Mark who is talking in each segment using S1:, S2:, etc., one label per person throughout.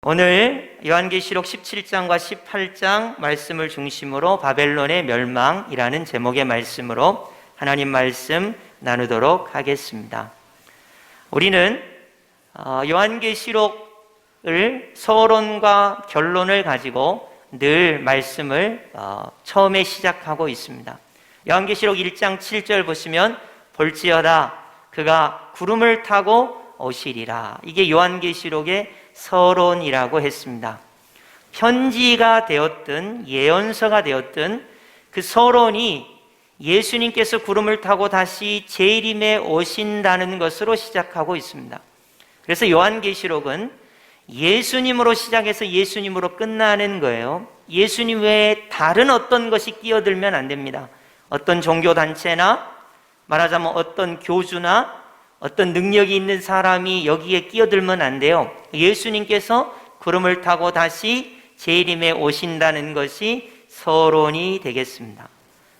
S1: 오늘 요한계시록 17장과 18장 말씀을 중심으로 바벨론의 멸망이라는 제목의 말씀으로 하나님 말씀 나누도록 하겠습니다. 우리는 요한계시록을 서론과 결론을 가지고 늘 말씀을 처음에 시작하고 있습니다. 요한계시록 1장 7절 보시면 볼지어다 그가 구름을 타고 오시리라. 이게 요한계시록의 서론이라고 했습니다. 편지가 되었든 예언서가 되었든 그 서론이 예수님께서 구름을 타고 다시 재림에 오신다는 것으로 시작하고 있습니다. 그래서 요한계시록은 예수님으로 시작해서 예수님으로 끝나는 거예요. 예수님 외에 다른 어떤 것이 끼어들면 안 됩니다. 어떤 종교단체나 말하자면 어떤 교주나 어떤 능력이 있는 사람이 여기에 끼어들면 안 돼요. 예수님께서 구름을 타고 다시 재림에 오신다는 것이 서론이 되겠습니다.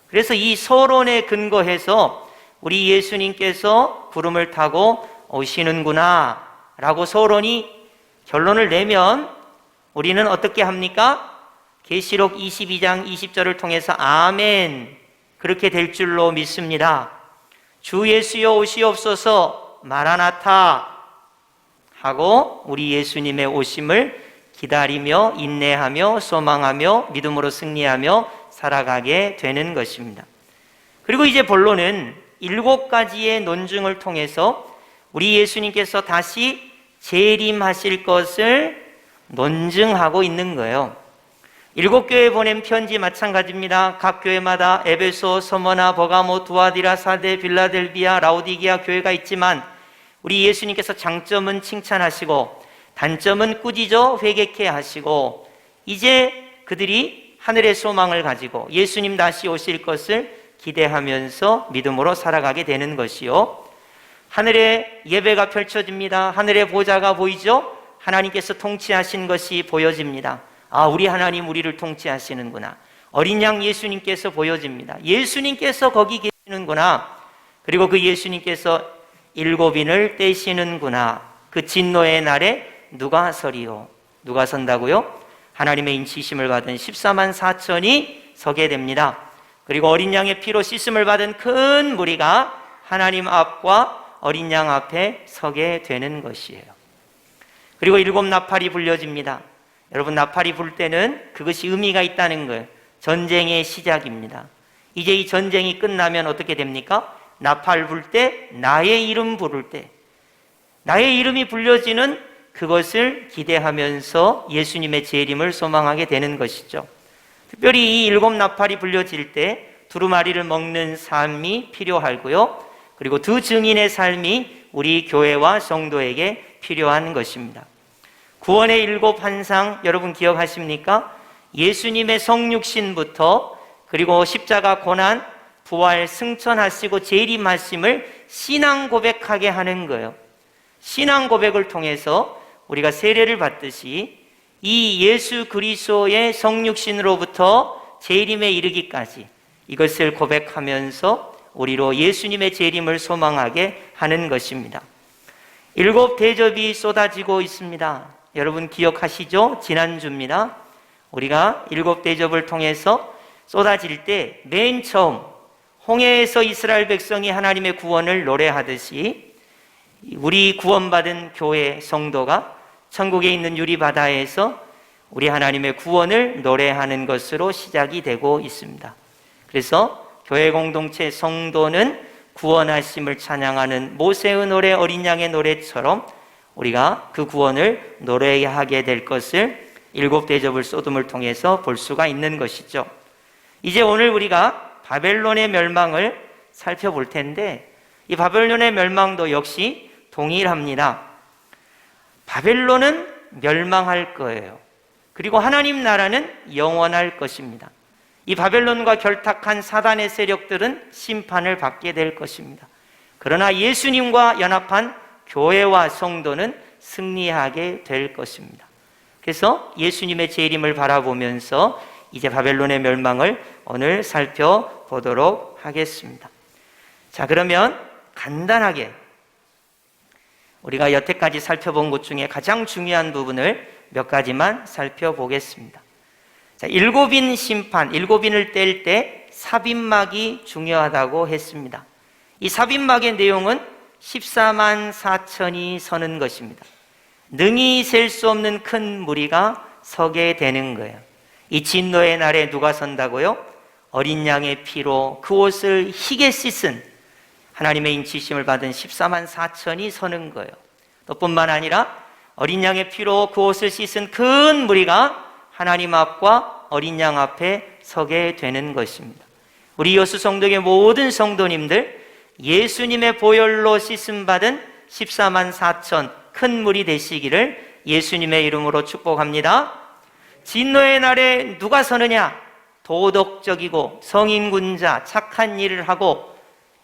S1: 그래서 이 서론에 근거해서 우리 예수님께서 구름을 타고 오시는구나 라고 서론이 결론을 내면 우리는 어떻게 합니까? 계시록 22장 20절을 통해서 아멘 그렇게 될 줄로 믿습니다. 주 예수여 오시옵소서 마라나타 하고 우리 예수님의 오심을 기다리며 인내하며 소망하며 믿음으로 승리하며 살아가게 되는 것입니다. 그리고 이제 본론은 7가지의 논증을 통해서 우리 예수님께서 다시 재림하실 것을 논증하고 있는 거예요. 7교회에 보낸 편지 마찬가지입니다. 각 교회마다 에베소, 서머나, 버가모, 두아디라, 사데, 빌라델비아, 라오디게아 교회가 있지만 우리 예수님께서 장점은 칭찬하시고 단점은 꾸짖어 회개케 하시고 이제 그들이 하늘의 소망을 가지고 예수님 다시 오실 것을 기대하면서 믿음으로 살아가게 되는 것이요. 하늘의 예배가 펼쳐집니다. 하늘의 보좌가 보이죠? 하나님께서 통치하신 것이 보여집니다. 아, 우리 하나님 우리를 통치하시는구나. 어린 양 예수님께서 보여집니다. 예수님께서 거기 계시는구나. 그리고 그 예수님께서 7인을 떼시는구나. 그 진노의 날에 누가 서리요? 누가 선다고요? 하나님의 인치심을 받은 14만 4천이 서게 됩니다. 그리고 어린 양의 피로 씻음을 받은 큰 무리가 하나님 앞과 어린 양 앞에 서게 되는 것이에요. 그리고 7 나팔이 불려집니다. 여러분, 나팔이 불 때는 그것이 의미가 있다는 거예요. 전쟁의 시작입니다. 이제 이 전쟁이 끝나면 어떻게 됩니까? 나팔 불 때, 나의 이름 부를 때, 나의 이름이 불려지는 그것을 기대하면서 예수님의 재림을 소망하게 되는 것이죠. 특별히 이 7 나팔이 불려질 때 두루마리를 먹는 삶이 필요하고요. 그리고 두 증인의 삶이 우리 교회와 성도에게 필요한 것입니다. 구원의 7 환상 여러분 기억하십니까? 예수님의 성육신부터 그리고 십자가 고난, 부활, 승천하시고 재림하심을 신앙 고백하게 하는 거예요. 신앙 고백을 통해서 우리가 세례를 받듯이 이 예수 그리스도의 성육신으로부터 재림에 이르기까지 이것을 고백하면서 우리로 예수님의 재림을 소망하게 하는 것입니다. 7 대접이 쏟아지고 있습니다. 여러분 기억하시죠? 지난주입니다. 우리가 7 대접을 통해서 쏟아질 때 맨 처음 홍해에서 이스라엘 백성이 하나님의 구원을 노래하듯이 우리 구원받은 교회 성도가 천국에 있는 유리바다에서 우리 하나님의 구원을 노래하는 것으로 시작이 되고 있습니다. 그래서 교회 공동체 성도는 구원하심을 찬양하는 모세의 노래, 어린 양의 노래처럼 우리가 그 구원을 노래하게 될 것을 7 대접을 쏟음을 통해서 볼 수가 있는 것이죠. 이제 오늘 우리가 바벨론의 멸망을 살펴볼 텐데 이 바벨론의 멸망도 역시 동일합니다. 바벨론은 멸망할 거예요. 그리고 하나님 나라는 영원할 것입니다. 이 바벨론과 결탁한 사단의 세력들은 심판을 받게 될 것입니다. 그러나 예수님과 연합한 교회와 성도는 승리하게 될 것입니다. 그래서 예수님의 재림을 바라보면서 이제 바벨론의 멸망을 오늘 살펴보도록 하겠습니다. 자, 그러면 간단하게 우리가 여태까지 살펴본 것 중에 가장 중요한 부분을 몇 가지만 살펴보겠습니다. 자, 일곱인 심판, 일곱인을 뗄 때 삽입막이 중요하다고 했습니다. 이 삽입막의 내용은 14만 4천이 서는 것입니다. 능히 셀 수 없는 큰 무리가 서게 되는 거예요. 이 진노의 날에 누가 선다고요? 어린 양의 피로 그 옷을 희게 씻은 하나님의 인치심을 받은 14만 4천이 서는 거예요. 또 뿐만 아니라 어린 양의 피로 그 옷을 씻은 큰 무리가 하나님 앞과 어린 양 앞에 서게 되는 것입니다. 우리 여수 성도의 모든 성도님들, 예수님의 보혈로 씻음 받은 14만 4천 큰 무리 되시기를 예수님의 이름으로 축복합니다. 진노의 날에 누가 서느냐? 도덕적이고 성인군자, 착한 일을 하고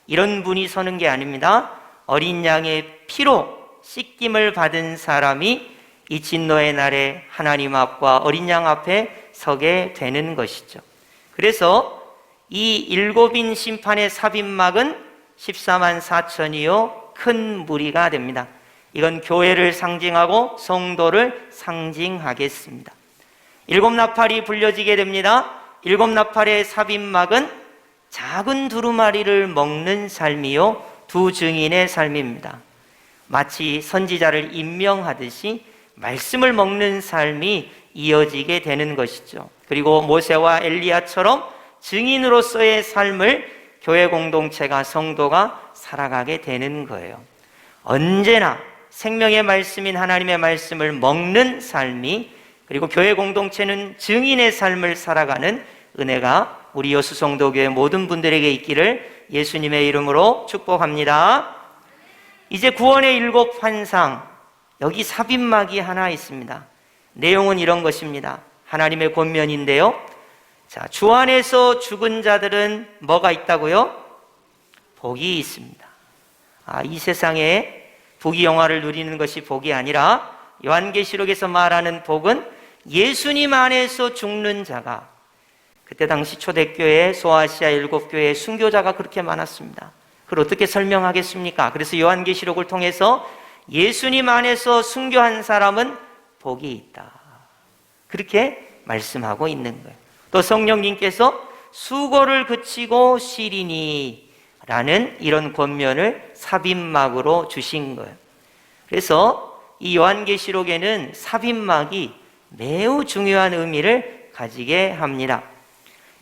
S1: 이런 분이 서는 게 아닙니다. 어린 양의 피로 씻김을 받은 사람이 이 진노의 날에 하나님 앞과 어린 양 앞에 서게 되는 것이죠. 그래서 이 일곱인 심판의 삽입막은 14만 4천이요 큰 무리가 됩니다. 이건 교회를 상징하고 성도를 상징하겠습니다. 일곱 나팔이 불려지게 됩니다. 일곱 나팔의 삽입막은 작은 두루마리를 먹는 삶이요 두 증인의 삶입니다. 마치 선지자를 임명하듯이 말씀을 먹는 삶이 이어지게 되는 것이죠. 그리고 모세와 엘리야처럼 증인으로서의 삶을 교회 공동체가 성도가 살아가게 되는 거예요. 언제나 생명의 말씀인 하나님의 말씀을 먹는 삶이, 그리고 교회 공동체는 증인의 삶을 살아가는 은혜가 우리 여수 성도교회 모든 분들에게 있기를 예수님의 이름으로 축복합니다. 이제 구원의 일곱 환상, 여기 삽입막이 하나 있습니다. 내용은 이런 것입니다. 하나님의 권면인데요. 자, 주 안에서 죽은 자들은 뭐가 있다고요? 복이 있습니다. 이 세상에 복이 영화를 누리는 것이 복이 아니라 요한계시록에서 말하는 복은 예수님 안에서 죽는 자가, 그때 당시 초대교회 소아시아 7교회의 순교자가 그렇게 많았습니다. 그걸 어떻게 설명하겠습니까? 그래서 요한계시록을 통해서 예수님 안에서 순교한 사람은 복이 있다, 그렇게 말씀하고 있는 거예요. 또 성령님께서 수고를 그치고 쉬리니 라는 이런 권면을 삽입막으로 주신 거예요. 그래서 이 요한계시록에는 삽입막이 매우 중요한 의미를 가지게 합니다.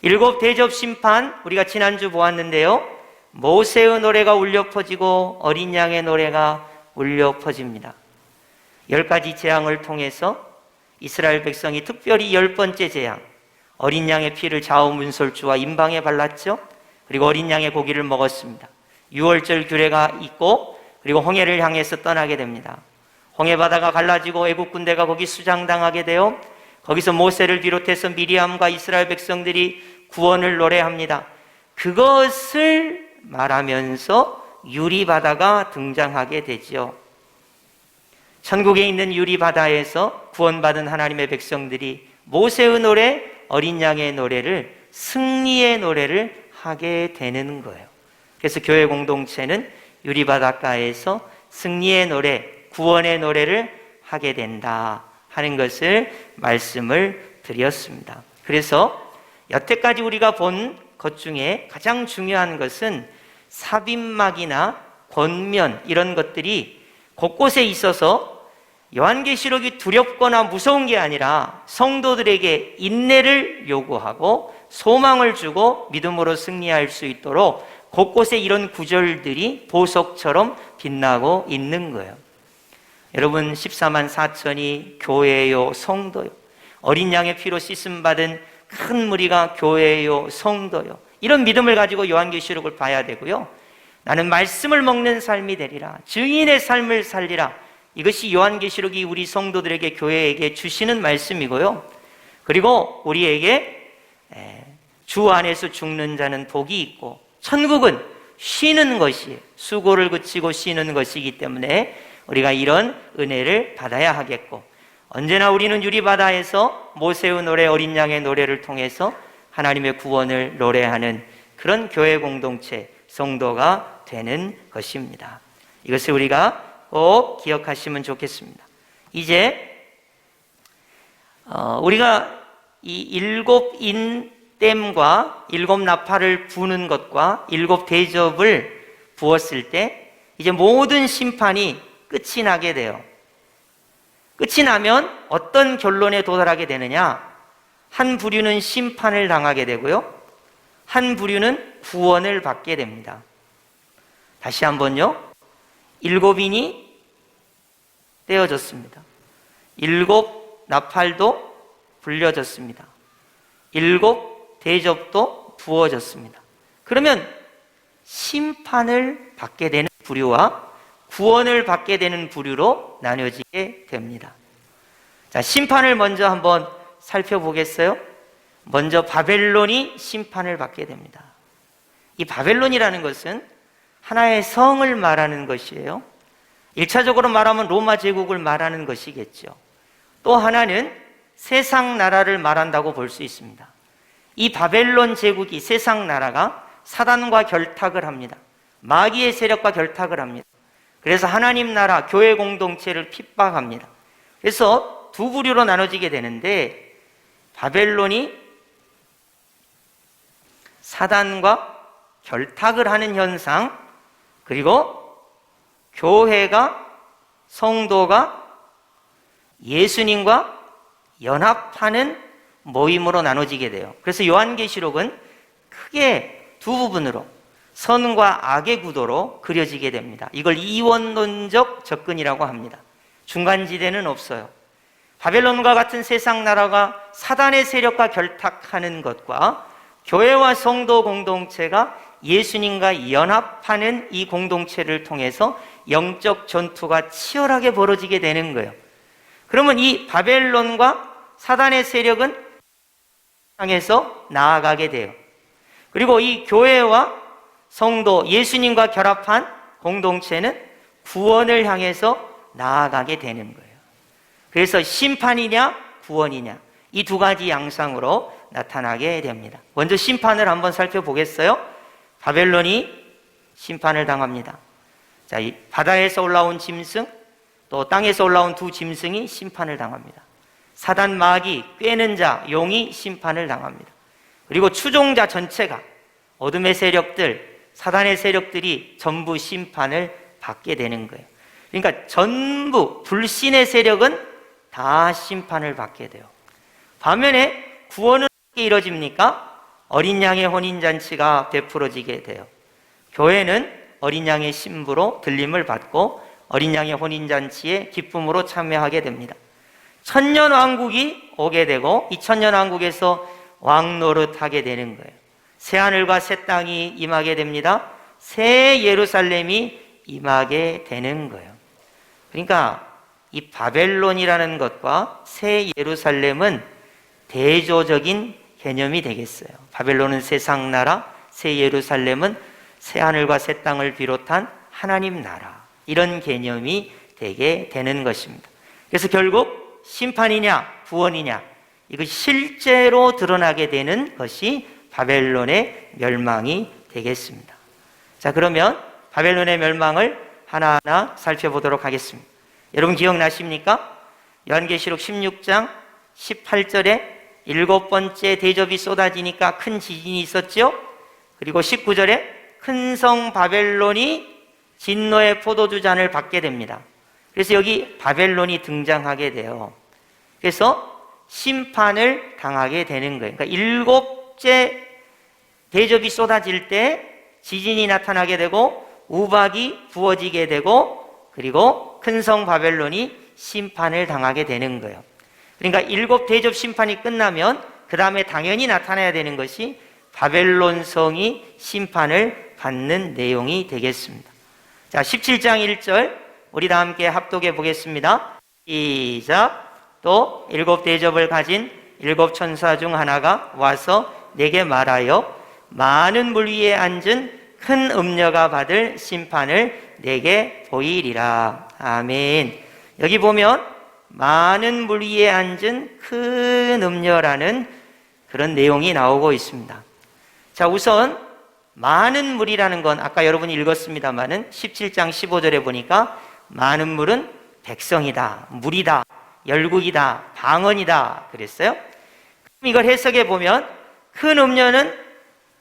S1: 일곱 대접 심판, 우리가 지난주 보았는데요. 모세의 노래가 울려 퍼지고 어린 양의 노래가 울려 퍼집니다. 10가지 재앙을 통해서 이스라엘 백성이 특별히 10번째 재앙, 어린 양의 피를 좌우 문설주와 임방에 발랐죠. 그리고 어린 양의 고기를 먹었습니다. 유월절 규례가 있고, 그리고 홍해를 향해서 떠나게 됩니다. 홍해바다가 갈라지고 애국 군대가 거기 수장당하게 되어 거기서 모세를 비롯해서 미리암과 이스라엘 백성들이 구원을 노래합니다. 그것을 말하면서 유리바다가 등장하게 되죠. 천국에 있는 유리바다에서 구원받은 하나님의 백성들이 모세의 노래, 어린 양의 노래를, 승리의 노래를 하게 되는 거예요. 그래서 교회 공동체는 유리바닷가에서 승리의 노래, 구원의 노래를 하게 된다 하는 것을 말씀을 드렸습니다. 그래서 여태까지 우리가 본 것 중에 가장 중요한 것은 삽입막이나 권면, 이런 것들이 곳곳에 있어서 요한계시록이 두렵거나 무서운 게 아니라 성도들에게 인내를 요구하고 소망을 주고 믿음으로 승리할 수 있도록 곳곳에 이런 구절들이 보석처럼 빛나고 있는 거예요. 여러분, 14만 4천이 교회요, 성도요, 어린 양의 피로 씻음 받은 큰 무리가 교회요, 성도요, 이런 믿음을 가지고 요한계시록을 봐야 되고요. 나는 말씀을 먹는 삶이 되리라, 증인의 삶을 살리라, 이것이 요한계시록이 우리 성도들에게, 교회에게 주시는 말씀이고요. 그리고 우리에게 주 안에서 죽는 자는 복이 있고, 천국은 쉬는 것이, 수고를 그치고 쉬는 것이기 때문에 우리가 이런 은혜를 받아야 하겠고, 언제나 우리는 유리바다에서 모세의 노래, 어린 양의 노래를 통해서 하나님의 구원을 노래하는 그런 교회 공동체, 성도가 되는 것입니다. 이것을 우리가 꼭 기억하시면 좋겠습니다. 이제 우리가 이 일곱 인댐과 일곱 나팔을 부는 것과 일곱 대접을 부었을 때 이제 모든 심판이 끝이 나게 돼요. 끝이 나면 어떤 결론에 도달하게 되느냐? 한 부류는 심판을 당하게 되고요, 한 부류는 구원을 받게 됩니다. 다시 한번요. 일곱 인이 떼어졌습니다. 일곱 나팔도 불려졌습니다. 일곱 대접도 부어졌습니다. 그러면 심판을 받게 되는 부류와 구원을 받게 되는 부류로 나뉘어지게 됩니다. 자, 심판을 먼저 한번 살펴보겠어요? 먼저 바벨론이 심판을 받게 됩니다. 이 바벨론이라는 것은 하나의 성을 말하는 것이에요. 1차적으로 말하면 로마 제국을 말하는 것이겠죠. 또 하나는 세상 나라를 말한다고 볼 수 있습니다. 이 바벨론 제국이, 세상 나라가 사단과 결탁을 합니다. 마귀의 세력과 결탁을 합니다. 그래서 하나님 나라, 교회 공동체를 핍박합니다. 그래서 두 부류로 나눠지게 되는데, 바벨론이 사단과 결탁을 하는 현상, 그리고 교회가, 성도가 예수님과 연합하는 모임으로 나눠지게 돼요. 그래서 요한계시록은 크게 두 부분으로, 선과 악의 구도로 그려지게 됩니다. 이걸 이원론적 접근이라고 합니다. 중간지대는 없어요. 바벨론과 같은 세상 나라가 사단의 세력과 결탁하는 것과 교회와 성도 공동체가 예수님과 연합하는 이 공동체를 통해서 영적 전투가 치열하게 벌어지게 되는 거예요. 그러면 이 바벨론과 사단의 세력은 향해서 나아가게 돼요. 그리고 이 교회와 성도, 예수님과 결합한 공동체는 구원을 향해서 나아가게 되는 거예요. 그래서 심판이냐 구원이냐, 이 두 가지 양상으로 나타나게 됩니다. 먼저 심판을 한번 살펴보겠어요? 바벨론이 심판을 당합니다. 자, 이 바다에서 올라온 짐승, 또 땅에서 올라온 두 짐승이 심판을 당합니다. 사단, 마귀, 꿰는 자, 용이 심판을 당합니다. 그리고 추종자 전체가, 어둠의 세력들, 사단의 세력들이 전부 심판을 받게 되는 거예요. 그러니까 전부 불신의 세력은 다 심판을 받게 돼요. 반면에 구원은 어떻게 이루어집니까? 어린 양의 혼인잔치가 베풀어지게 돼요. 교회는 어린 양의 신부로 들림을 받고 어린 양의 혼인잔치에 기쁨으로 참여하게 됩니다. 천년왕국이 오게 되고 이 천년왕국에서 왕노릇하게 되는 거예요. 새하늘과 새 땅이 임하게 됩니다. 새 예루살렘이 임하게 되는 거예요. 그러니까 이 바벨론이라는 것과 새 예루살렘은 대조적인 개념이 되겠어요. 바벨론은 세상 나라, 새 예루살렘은 새하늘과 새 땅을 비롯한 하나님 나라, 이런 개념이 되게 되는 것입니다. 그래서 결국 심판이냐 구원이냐, 이것이 실제로 드러나게 되는 것이 바벨론의 멸망이 되겠습니다. 자, 그러면 바벨론의 멸망을 하나하나 살펴보도록 하겠습니다. 여러분 기억나십니까? 요한계시록 16장 18절에 일곱 번째 대접이 쏟아지니까 큰 지진이 있었죠? 그리고 19절에 큰 성 바벨론이 진노의 포도주 잔을 받게 됩니다. 그래서 여기 바벨론이 등장하게 돼요. 그래서 심판을 당하게 되는 거예요. 그러니까 일곱째 대접이 쏟아질 때 지진이 나타나게 되고 우박이 부어지게 되고, 그리고 큰 성 바벨론이 심판을 당하게 되는 거예요. 그러니까 일곱 대접 심판이 끝나면 그 다음에 당연히 나타나야 되는 것이 바벨론 성이 심판을 받는 내용이 되겠습니다. 자, 17장 1절 우리 다 함께 합독해 보겠습니다. 시작. 또 일곱 대접을 가진 일곱 천사 중 하나가 와서 내게 말하여 많은 물 위에 앉은 큰 음녀가 받을 심판을 내게 보이리라. 아멘. 여기 보면 많은 물 위에 앉은 큰 음녀라는 그런 내용이 나오고 있습니다. 자, 우선 많은 물이라는 건 아까 여러분이 읽었습니다마는 17장 15절에 보니까 많은 물은 백성이다, 물이다, 열국이다, 방언이다 그랬어요. 그럼 이걸 해석해 보면 큰 음녀는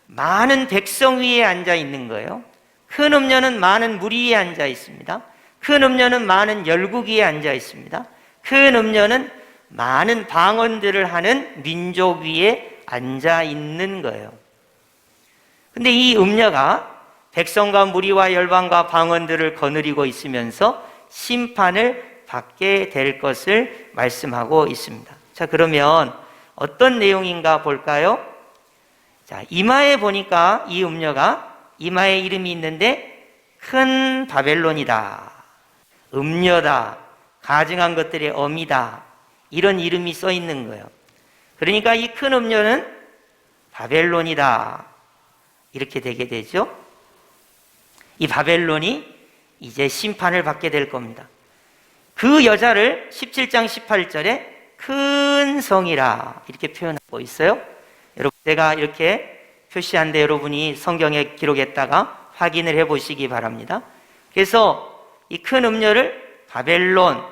S1: 많은 백성 위에 앉아 있는 거예요. 큰 음녀는 많은 무리 위에 앉아 있습니다. 큰 음녀는 많은 열국 위에 앉아 있습니다. 큰 음녀는 많은 방언들을 하는 민족 위에 앉아 있는 거예요. 근데 이 음녀가 백성과 무리와 열방과 방언들을 거느리고 있으면서 심판을 받게 될 것을 말씀하고 있습니다. 자, 그러면 어떤 내용인가 볼까요? 자, 이마에 보니까 이 음녀가 이마에 이름이 있는데 큰 바벨론이다, 음녀다, 가증한 것들의 어미다, 이런 이름이 써 있는 거예요. 그러니까 이 큰 음녀는 바벨론이다, 이렇게 되게 되죠. 이 바벨론이 이제 심판을 받게 될 겁니다. 그 여자를 17장 18절에 큰 성이라 이렇게 표현하고 있어요. 여러분, 제가 이렇게 표시한데 여러분이 성경에 기록했다가 확인을 해 보시기 바랍니다. 그래서 이 큰 음녀를 바벨론,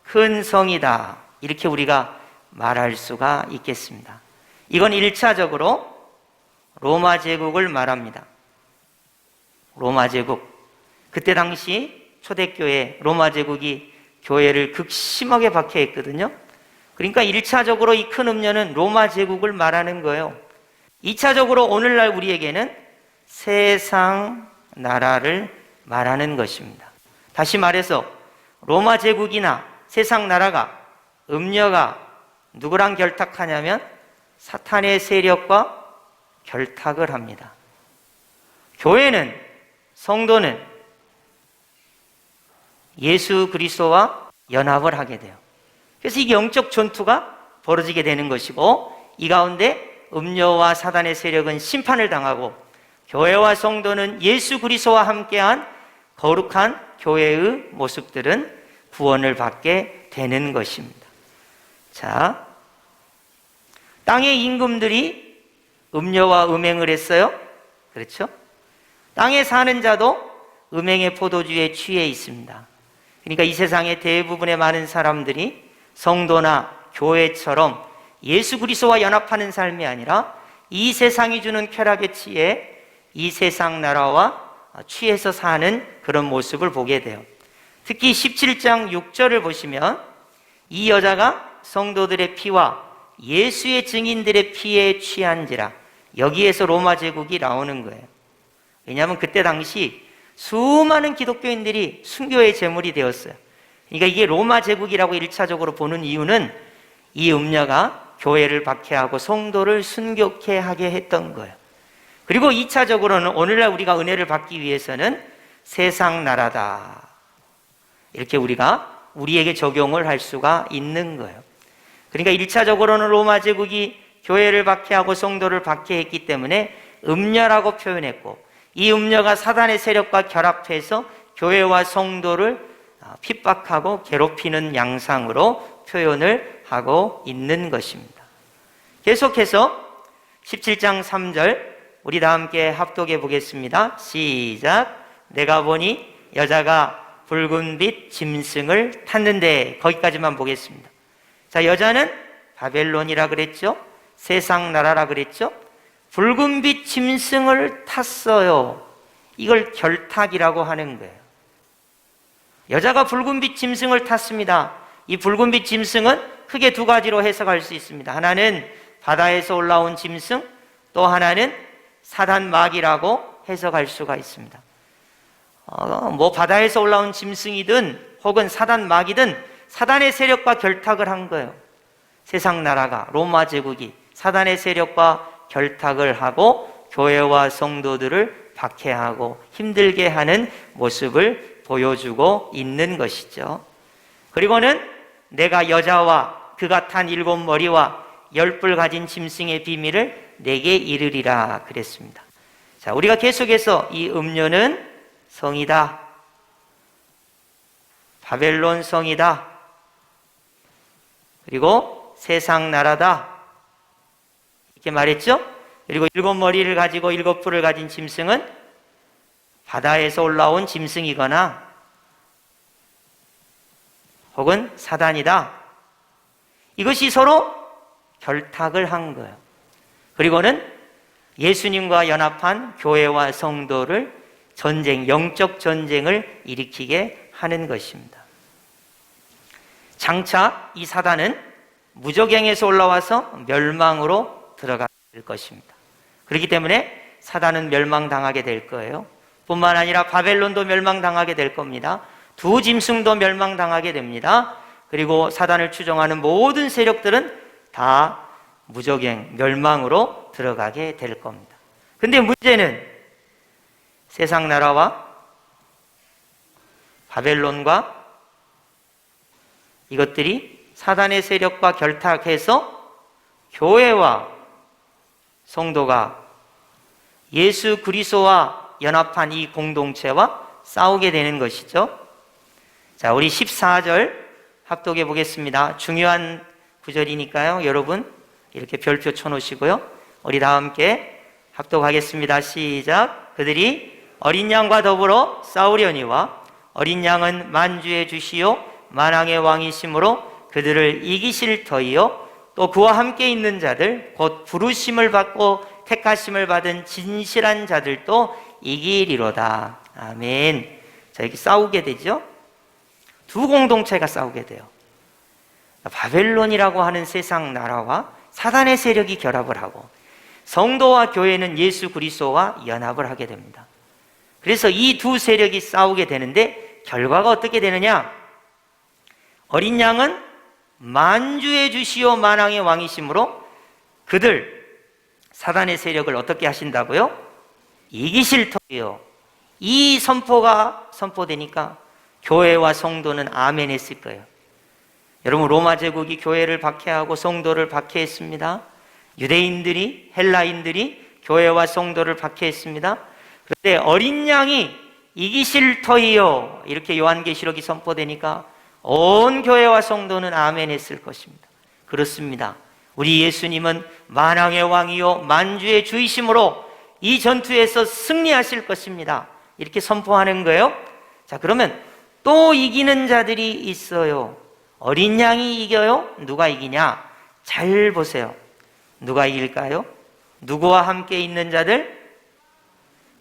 S1: 큰 성이다, 이렇게 우리가 말할 수가 있겠습니다. 이건 1차적으로 로마 제국을 말합니다. 로마 제국. 그때 당시 초대교회 로마 제국이 교회를 극심하게 박해했거든요. 그러니까 1차적으로 이 큰 음녀는 로마 제국을 말하는 거예요. 2차적으로 오늘날 우리에게는 세상 나라를 말하는 것입니다. 다시 말해서 로마 제국이나 세상 나라가, 음녀가 누구랑 결탁하냐면 사탄의 세력과 결탁을 합니다. 교회는, 성도는 예수 그리스도와 연합을 하게 돼요. 그래서 이 영적 전투가 벌어지게 되는 것이고, 이 가운데 음녀와 사단의 세력은 심판을 당하고 교회와 성도는 예수 그리스도와 함께한 거룩한 교회의 모습들은 구원을 받게 되는 것입니다. 자, 땅의 임금들이 음녀와 음행을 했어요. 그렇죠? 땅에 사는 자도 음행의 포도주에 취해 있습니다. 그러니까 이 세상의 대부분의 많은 사람들이 성도나 교회처럼 예수 그리스도와 연합하는 삶이 아니라 이 세상이 주는 쾌락에 취해 이 세상 나라와 취해서 사는 그런 모습을 보게 돼요. 특히 17장 6절을 보시면 이 여자가 성도들의 피와 예수의 증인들의 피에 취한지라, 여기에서 로마 제국이 나오는 거예요. 왜냐하면 그때 당시 수많은 기독교인들이 순교의 제물이 되었어요. 그러니까 이게 로마 제국이라고 1차적으로 보는 이유는 이 음녀가 교회를 박해하고 성도를 순교케 하게 했던 거예요. 그리고 2차적으로는 오늘날 우리가 은혜를 받기 위해서는 세상 나라다, 이렇게 우리가 우리에게 적용을 할 수가 있는 거예요. 그러니까 1차적으로는 로마 제국이 교회를 박해하고 성도를 박해했기 때문에 음녀라고 표현했고, 이 음녀가 사단의 세력과 결합해서 교회와 성도를 핍박하고 괴롭히는 양상으로 표현을 하고 있는 것입니다. 계속해서 17장 3절 우리 다 함께 합독해 보겠습니다. 시작. 내가 보니 여자가 붉은빛 짐승을 탔는데, 거기까지만 보겠습니다. 자, 여자는 바벨론이라 그랬죠. 세상 나라라 그랬죠. 붉은빛 짐승을 탔어요. 이걸 결탁이라고 하는 거예요. 여자가 붉은빛 짐승을 탔습니다. 이 붉은빛 짐승은 크게 두 가지로 해석할 수 있습니다. 하나는 바다에서 올라온 짐승, 또 하나는 사단 마귀라고 해석할 수가 있습니다. 바다에서 올라온 짐승이든 혹은 사단 마귀든 사단의 세력과 결탁을 한 거예요. 세상 나라가, 로마 제국이 사단의 세력과 결탁을 하고 교회와 성도들을 박해하고 힘들게 하는 모습을 보여주고 있는 것이죠. 그리고는 내가 여자와 그가 탄 7머리와 10뿔 가진 짐승의 비밀을 내게 이르리라 그랬습니다. 자, 우리가 계속해서 이 음녀는 성이다, 바벨론 성이다, 그리고 세상 나라다, 이렇게 말했죠. 그리고 7머리를 가지고 7뿔을 가진 짐승은 바다에서 올라온 짐승이거나 혹은 사단이다, 이것이 서로 결탁을 한 거예요. 그리고는 예수님과 연합한 교회와 성도를 영적 전쟁을 일으키게 하는 것입니다. 장차 이 사단은 무저갱에서 올라와서 멸망으로 들어갈 것입니다. 그렇기 때문에 사단은 멸망당하게 될 거예요. 뿐만 아니라 바벨론도 멸망당하게 될 겁니다. 두 짐승도 멸망당하게 됩니다. 그리고 사단을 추종하는 모든 세력들은 다 무저갱, 멸망으로 들어가게 될 겁니다. 근데 문제는 세상 나라와 바벨론과 이것들이 사단의 세력과 결탁해서 교회와 성도가 예수 그리스도와 연합한 이 공동체와 싸우게 되는 것이죠. 자, 우리 14절 합독해 보겠습니다. 중요한 구절이니까요. 여러분 이렇게 별표 쳐놓으시고요. 우리 다 함께 합독하겠습니다. 시작. 그들이 어린 양과 더불어 싸우려니와 어린 양은 만주의 주시요 만왕의 왕이심으로 그들을 이기실 터이요 또 그와 함께 있는 자들 곧 부르심을 받고 택하심을 받은 진실한 자들도 이기리로다. 아멘. 자, 이렇게 싸우게 되죠. 두 공동체가 싸우게 돼요. 바벨론이라고 하는 세상 나라와 사단의 세력이 결합을 하고 성도와 교회는 예수 그리스도와 연합을 하게 됩니다. 그래서 이 두 세력이 싸우게 되는데 결과가 어떻게 되느냐? 어린 양은 만주의 주시오 만왕의 왕이심으로 그들 사단의 세력을 어떻게 하신다고요? 이기실 터이요. 이 선포가 선포되니까 교회와 성도는 아멘 했을 거예요. 여러분 로마 제국이 교회를 박해하고 성도를 박해했습니다. 유대인들이 헬라인들이 교회와 성도를 박해했습니다. 그런데 어린 양이 이기실 터이요 이렇게 요한계시록이 선포되니까 온 교회와 성도는 아멘 했을 것입니다. 그렇습니다. 우리 예수님은 만왕의 왕이요 만주의 주이심으로 이 전투에서 승리하실 것입니다. 이렇게 선포하는 거예요. 자, 그러면 또 이기는 자들이 있어요. 어린 양이 이겨요? 누가 이기냐? 잘 보세요. 누가 이길까요? 누구와 함께 있는 자들?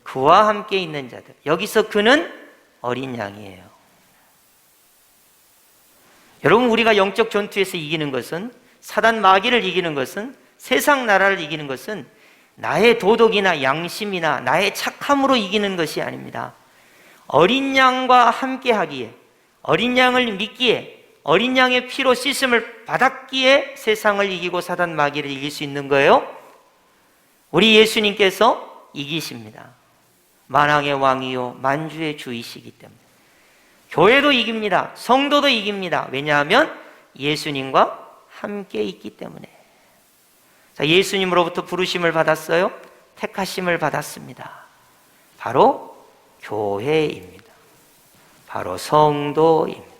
S1: 그와 함께 있는 자들. 여기서 그는 어린 양이에요. 여러분 우리가 영적 전투에서 이기는 것은 사단 마귀를 이기는 것은 세상 나라를 이기는 것은 나의 도덕이나 양심이나 나의 착함으로 이기는 것이 아닙니다. 어린 양과 함께 하기에 어린 양을 믿기에 어린 양의 피로 씻음을 받았기에 세상을 이기고 사단 마귀를 이길 수 있는 거예요. 우리 예수님께서 이기십니다. 만왕의 왕이요 만주의 주이시기 때문에 교회도 이깁니다. 성도도 이깁니다. 왜냐하면 예수님과 함께 있기 때문에. 자, 예수님으로부터 부르심을 받았어요. 택하심을 받았습니다. 바로 교회입니다. 바로 성도입니다.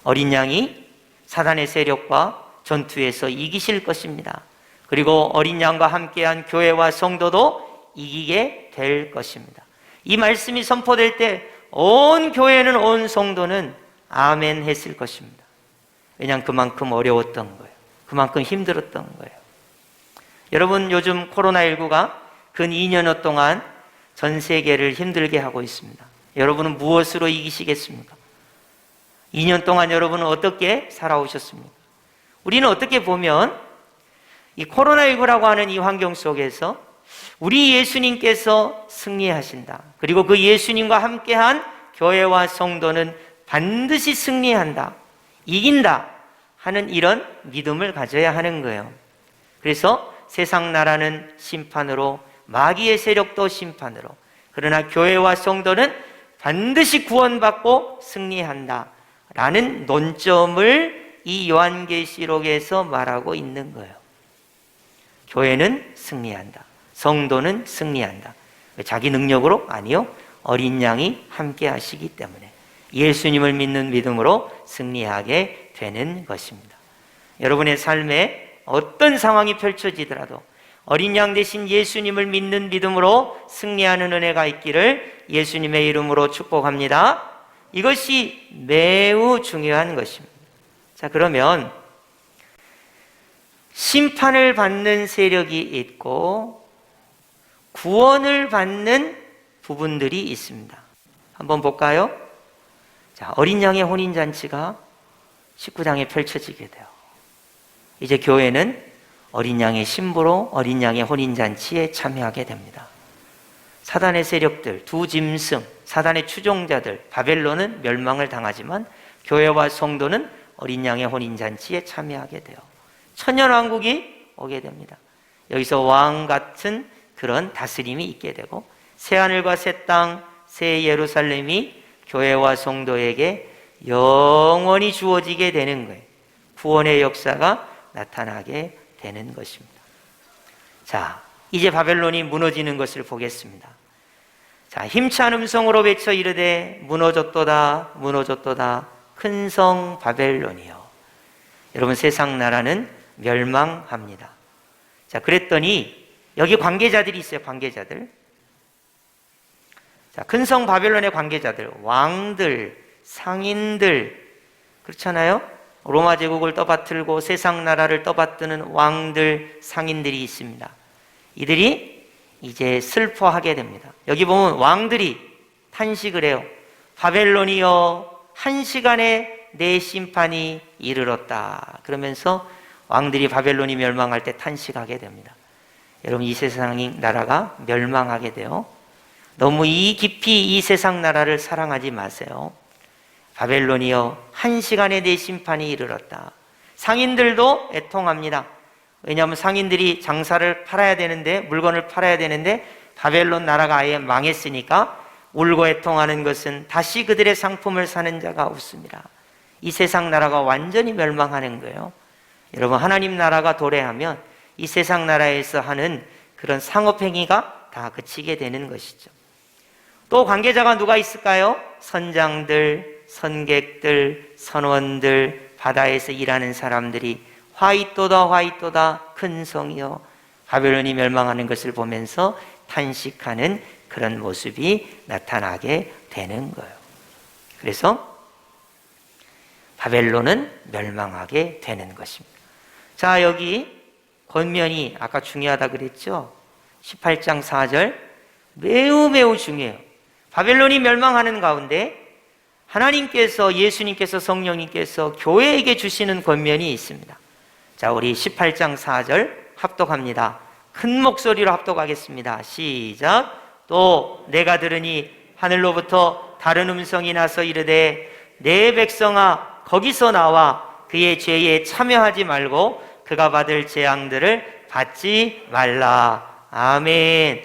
S1: 어린 양이 사단의 세력과 전투에서 이기실 것입니다. 그리고 어린 양과 함께한 교회와 성도도 이기게 될 것입니다. 이 말씀이 선포될 때 온 교회는 온 성도는 아멘 했을 것입니다. 왜냐하면 그만큼 어려웠던 거예요. 그만큼 힘들었던 거예요. 여러분 요즘 코로나19가 근 2년여 동안 전 세계를 힘들게 하고 있습니다. 여러분은 무엇으로 이기시겠습니까? 2년 동안 여러분은 어떻게 살아오셨습니까? 우리는 어떻게 보면 이 코로나19라고 하는 이 환경 속에서 우리 예수님께서 승리하신다. 그리고 그 예수님과 함께한 교회와 성도는 반드시 승리한다. 이긴다. 하는 이런 믿음을 가져야 하는 거예요. 그래서 세상 나라는 심판으로 마귀의 세력도 심판으로 그러나 교회와 성도는 반드시 구원받고 승리한다. 라는 논점을 이 요한계시록에서 말하고 있는 거예요. 교회는 승리한다. 성도는 승리한다. 자기 능력으로? 아니요. 어린 양이 함께 하시기 때문에 예수님을 믿는 믿음으로 승리하게 되는 것입니다. 여러분의 삶에 어떤 상황이 펼쳐지더라도 어린 양 대신 예수님을 믿는 믿음으로 승리하는 은혜가 있기를 예수님의 이름으로 축복합니다. 이것이 매우 중요한 것입니다. 자, 그러면 심판을 받는 세력이 있고 구원을 받는 부분들이 있습니다. 한번 볼까요? 자, 어린 양의 혼인잔치가 19장에 펼쳐지게 돼요. 이제 교회는 어린 양의 신부로 어린 양의 혼인잔치에 참여하게 됩니다. 사단의 세력들, 두 짐승, 사단의 추종자들, 바벨론은 멸망을 당하지만 교회와 성도는 어린 양의 혼인잔치에 참여하게 돼요. 천년왕국이 오게 됩니다. 여기서 왕 같은 그런 다스림이 있게 되고 새하늘과 새 땅, 새 예루살렘이 교회와 성도에게 영원히 주어지게 되는 거예요. 구원의 역사가 나타나게 되는 것입니다. 자, 이제 바벨론이 무너지는 것을 보겠습니다. 자, 힘찬 음성으로 외쳐 이르되 무너졌도다 무너졌도다 큰 성 바벨론이요. 여러분, 세상 나라는 멸망합니다. 자, 그랬더니 여기 관계자들이 있어요. 관계자들. 자, 큰 성 바벨론의 관계자들, 왕들, 상인들, 그렇잖아요? 로마 제국을 떠받들고 세상 나라를 떠받드는 왕들, 상인들이 있습니다. 이들이 이제 슬퍼하게 됩니다. 여기 보면 왕들이 탄식을 해요. 바벨론이여, 한 시간에 내 심판이 이르렀다. 그러면서 왕들이 바벨론이 멸망할 때 탄식하게 됩니다. 여러분, 이 세상 나라가 멸망하게 돼요. 너무 깊이 이 세상 나라를 사랑하지 마세요. 바벨론이여, 한 시간에 내 심판이 이르렀다. 상인들도 애통합니다. 왜냐하면 상인들이 장사를 팔아야 되는데, 물건을 팔아야 되는데 바벨론 나라가 아예 망했으니까 울고 애통하는 것은 다시 그들의 상품을 사는 자가 없습니다. 이 세상 나라가 완전히 멸망하는 거예요. 여러분, 하나님 나라가 도래하면 이 세상 나라에서 하는 그런 상업행위가 다 그치게 되는 것이죠. 또 관계자가 누가 있을까요? 선장들, 선객들, 선원들, 바다에서 일하는 사람들이 화이또다 화이또다 큰 성이여, 바벨론이 멸망하는 것을 보면서 탄식하는 그런 모습이 나타나게 되는 거예요. 그래서 바벨론은 멸망하게 되는 것입니다. 자, 여기 권면이 아까 중요하다 그랬죠? 18장 4절 매우 중요해요. 바벨론이 멸망하는 가운데 하나님께서, 예수님께서, 성령님께서 교회에게 주시는 권면이 있습니다. 자, 우리 18장 4절 합독합니다. 큰 목소리로 합독하겠습니다. 시작. 또 내가 들으니 하늘로부터 다른 음성이 나서 이르되 내 백성아, 거기서 나와 그의 죄에 참여하지 말고 그가 받을 재앙들을 받지 말라. 아멘.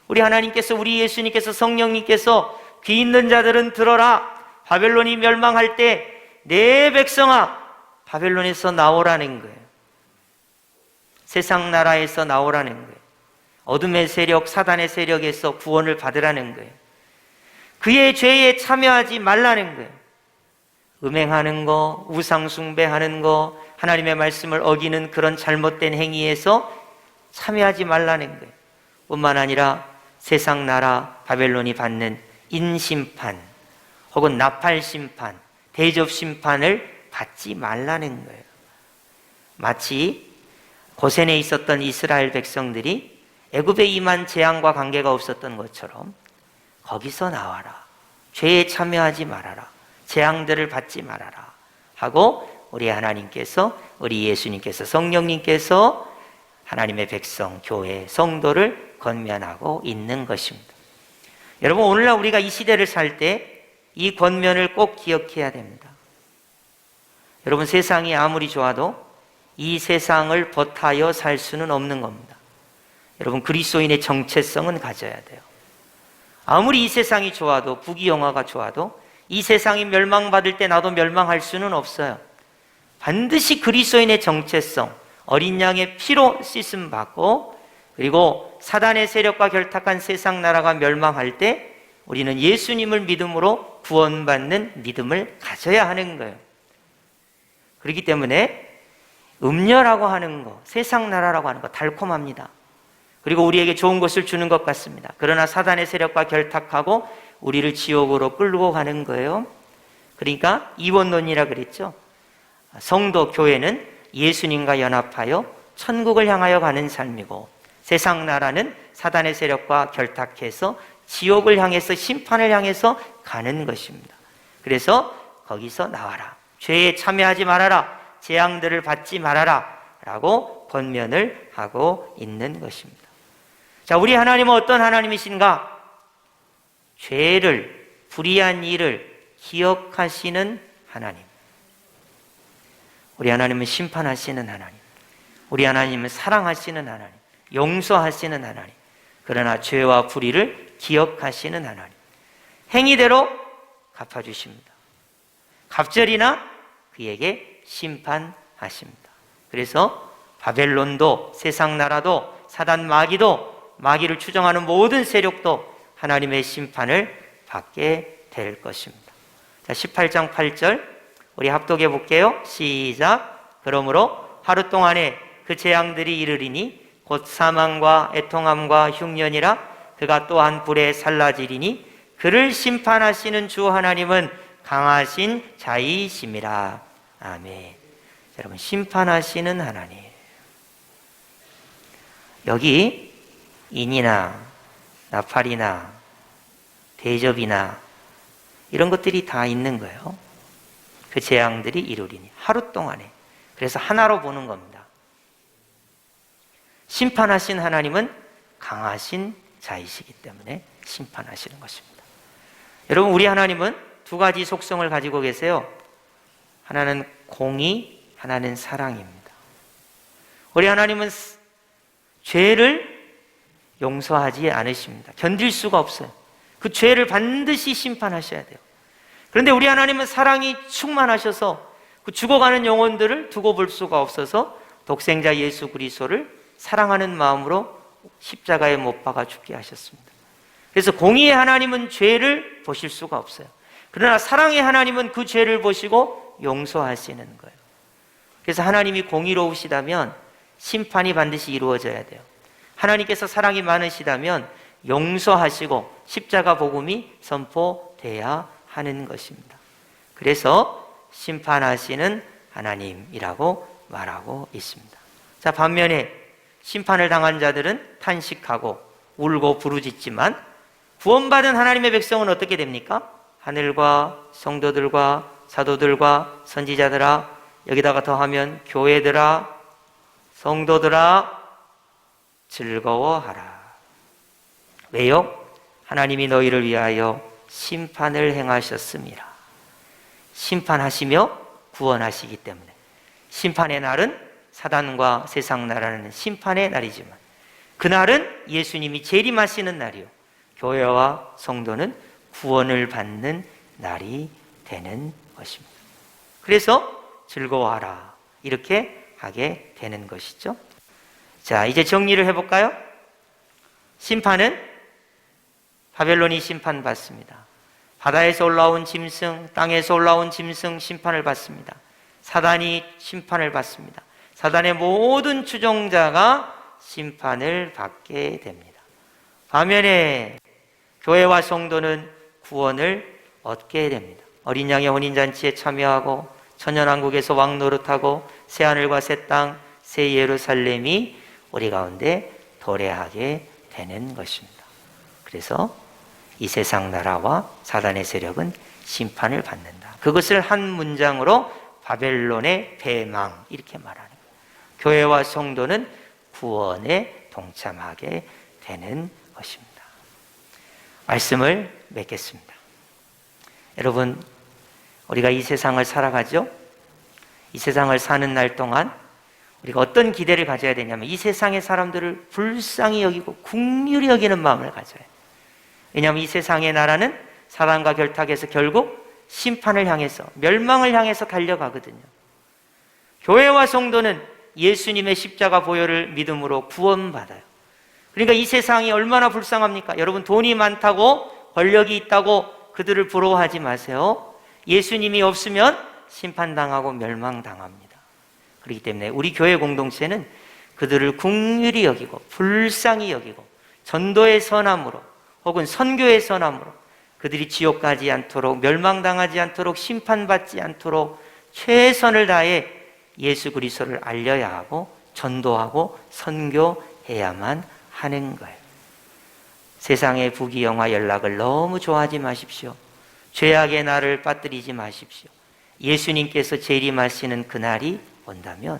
S1: 우리 하나님께서, 우리 예수님께서, 성령님께서 귀 있는 자들은 들어라. 바벨론이 멸망할 때 내 백성아, 바벨론에서 나오라는 거예요. 세상 나라에서 나오라는 거예요. 어둠의 세력, 사단의 세력에서 구원을 받으라는 거예요. 그의 죄에 참여하지 말라는 거예요. 음행하는 거, 우상 숭배하는 거, 하나님의 말씀을 어기는 그런 잘못된 행위에서 참여하지 말라는 거예요. 뿐만 아니라 세상 나라 바벨론이 받는 인심판 혹은 나팔심판, 대접심판을 받지 말라는 거예요. 마치 고센에 있었던 이스라엘 백성들이 애굽에 임한 재앙과 관계가 없었던 것처럼 거기서 나와라. 죄에 참여하지 말아라. 재앙들을 받지 말아라. 하고 우리 하나님께서, 우리 예수님께서, 성령님께서 하나님의 백성, 교회, 성도를 권면하고 있는 것입니다. 여러분, 오늘날 우리가 이 시대를 살 때 이 권면을 꼭 기억해야 됩니다. 여러분, 세상이 아무리 좋아도 이 세상을 버타여 살 수는 없는 겁니다. 여러분, 그리스도인의 정체성은 가져야 돼요. 아무리 이 세상이 좋아도, 부귀영화가 좋아도 이 세상이 멸망받을 때 나도 멸망할 수는 없어요. 반드시 그리스도인의 정체성, 어린 양의 피로 씻음 받고, 그리고 사단의 세력과 결탁한 세상 나라가 멸망할 때 우리는 예수님을 믿음으로 구원받는 믿음을 가져야 하는 거예요. 그렇기 때문에 음녀라고 하는 거, 세상 나라라고 하는 거 달콤합니다. 그리고 우리에게 좋은 것을 주는 것 같습니다. 그러나 사단의 세력과 결탁하고 우리를 지옥으로 끌고 가는 거예요. 그러니까 이원론이라 그랬죠. 성도, 교회는 예수님과 연합하여 천국을 향하여 가는 삶이고, 세상 나라는 사단의 세력과 결탁해서 지옥을 향해서, 심판을 향해서 가는 것입니다. 그래서 거기서 나와라, 죄에 참여하지 말아라, 재앙들을 받지 말아라 라고 권면을 하고 있는 것입니다. 자, 우리 하나님은 어떤 하나님이신가? 죄를, 불의한 일을 기억하시는 하나님. 우리 하나님은 심판하시는 하나님, 우리 하나님은 사랑하시는 하나님, 용서하시는 하나님, 그러나 죄와 불의를 기억하시는 하나님, 행위대로 갚아주십니다. 갑절이나 그에게 심판하십니다. 그래서 바벨론도, 세상 나라도, 사단 마귀도, 마귀를 추종하는 모든 세력도 하나님의 심판을 받게 될 것입니다. 자, 18장 8절 우리 합독해 볼게요. 시작. 그러므로 하루 동안에 그 재앙들이 이르리니 곧 사망과 애통함과 흉년이라, 그가 또한 불에 살라지리니 그를 심판하시는 주 하나님은 강하신 자이심이라. 아멘. 여러분, 심판하시는 하나님. 여기 인이나 나팔이나 대접이나 이런 것들이 다 있는 거예요. 그 재앙들이 이루리니, 하루 동안에. 그래서 하나로 보는 겁니다. 심판하신 하나님은 강하신 자이시기 때문에 심판하시는 것입니다. 여러분, 우리 하나님은 두 가지 속성을 가지고 계세요. 하나는 공의, 하나는 사랑입니다. 우리 하나님은 죄를 용서하지 않으십니다. 견딜 수가 없어요. 그 죄를 반드시 심판하셔야 돼요. 그런데 우리 하나님은 사랑이 충만하셔서 그 죽어가는 영혼들을 두고 볼 수가 없어서 독생자 예수 그리스도를 사랑하는 마음으로 십자가에 못 박아 죽게 하셨습니다. 그래서 공의의 하나님은 죄를 보실 수가 없어요. 그러나 사랑의 하나님은 그 죄를 보시고 용서하시는 거예요. 그래서 하나님이 공의로우시다면 심판이 반드시 이루어져야 돼요. 하나님께서 사랑이 많으시다면 용서하시고 십자가 복음이 선포돼야 하는 것입니다. 그래서 심판하시는 하나님이라고 말하고 있습니다. 자, 반면에 심판을 당한 자들은 탄식하고 울고 부르짖지만 구원받은 하나님의 백성은 어떻게 됩니까? 하늘과 성도들과 사도들과 선지자들아, 여기다가 더하면 교회들아, 성도들아, 즐거워하라. 왜요? 하나님이 너희를 위하여 심판을 행하셨습니다. 심판하시며 구원하시기 때문에. 심판의 날은 사단과 세상 나라는 심판의 날이지만 그날은 예수님이 재림하시는 날이요, 교회와 성도는 구원을 받는 날이 되는 것입니다. 그래서 즐거워하라, 이렇게 하게 되는 것이죠. 자, 이제 정리를 해볼까요? 심판은 바벨론이 심판받습니다. 바다에서 올라온 짐승, 땅에서 올라온 짐승 심판을 받습니다. 사단이 심판을 받습니다. 사단의 모든 추종자가 심판을 받게 됩니다. 반면에 교회와 성도는 구원을 얻게 됩니다. 어린 양의 혼인잔치에 참여하고 천년왕국에서 왕노릇하고 새하늘과 새 땅, 새 예루살렘이 우리 가운데 도래하게 되는 것입니다. 그래서 이 세상 나라와 사단의 세력은 심판을 받는다. 그것을 한 문장으로 바벨론의 패망, 이렇게 말하는 거예요. 교회와 성도는 구원에 동참하게 되는 것입니다. 말씀을 맺겠습니다. 여러분, 우리가 이 세상을 살아가죠? 이 세상을 사는 날 동안 우리가 어떤 기대를 가져야 되냐면 이 세상의 사람들을 불쌍히 여기고 긍휼히 여기는 마음을 가져야 해요. 왜냐하면 이 세상의 나라는 사단과 결탁해서 결국 심판을 향해서, 멸망을 향해서 달려가거든요. 교회와 성도는 예수님의 십자가 보혈을 믿음으로 구원받아요. 그러니까 이 세상이 얼마나 불쌍합니까? 여러분, 돈이 많다고, 권력이 있다고 그들을 부러워하지 마세요. 예수님이 없으면 심판당하고 멸망당합니다. 그렇기 때문에 우리 교회 공동체는 그들을 긍휼히 여기고 불쌍히 여기고 전도의 선함으로 혹은 선교의 선함으로 그들이 지옥 가지 않도록, 멸망당하지 않도록, 심판받지 않도록 최선을 다해 예수 그리스도를 알려야 하고 전도하고 선교해야만 하는 거예요. 세상의 부귀영화 연락을 너무 좋아하지 마십시오. 죄악의 날을 빠뜨리지 마십시오. 예수님께서 재림하시는 그날이 온다면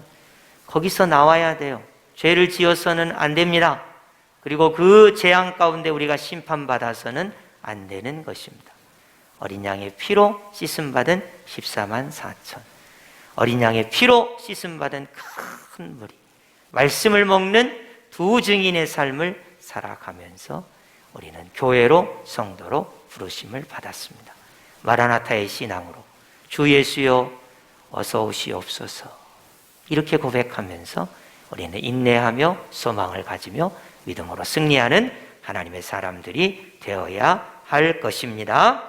S1: 거기서 나와야 돼요. 죄를 지어서는 안 됩니다. 그리고 그 재앙 가운데 우리가 심판받아서는 안 되는 것입니다. 어린 양의 피로 씻음받은 14만 4천, 어린 양의 피로 씻음받은 큰 무리, 말씀을 먹는 두 증인의 삶을 살아가면서 우리는 교회로, 성도로 부르심을 받았습니다. 마라나타의 신앙으로 주 예수여 어서 오시옵소서, 이렇게 고백하면서 우리는 인내하며 소망을 가지며 믿음으로 승리하는 하나님의 사람들이 되어야 할 것입니다.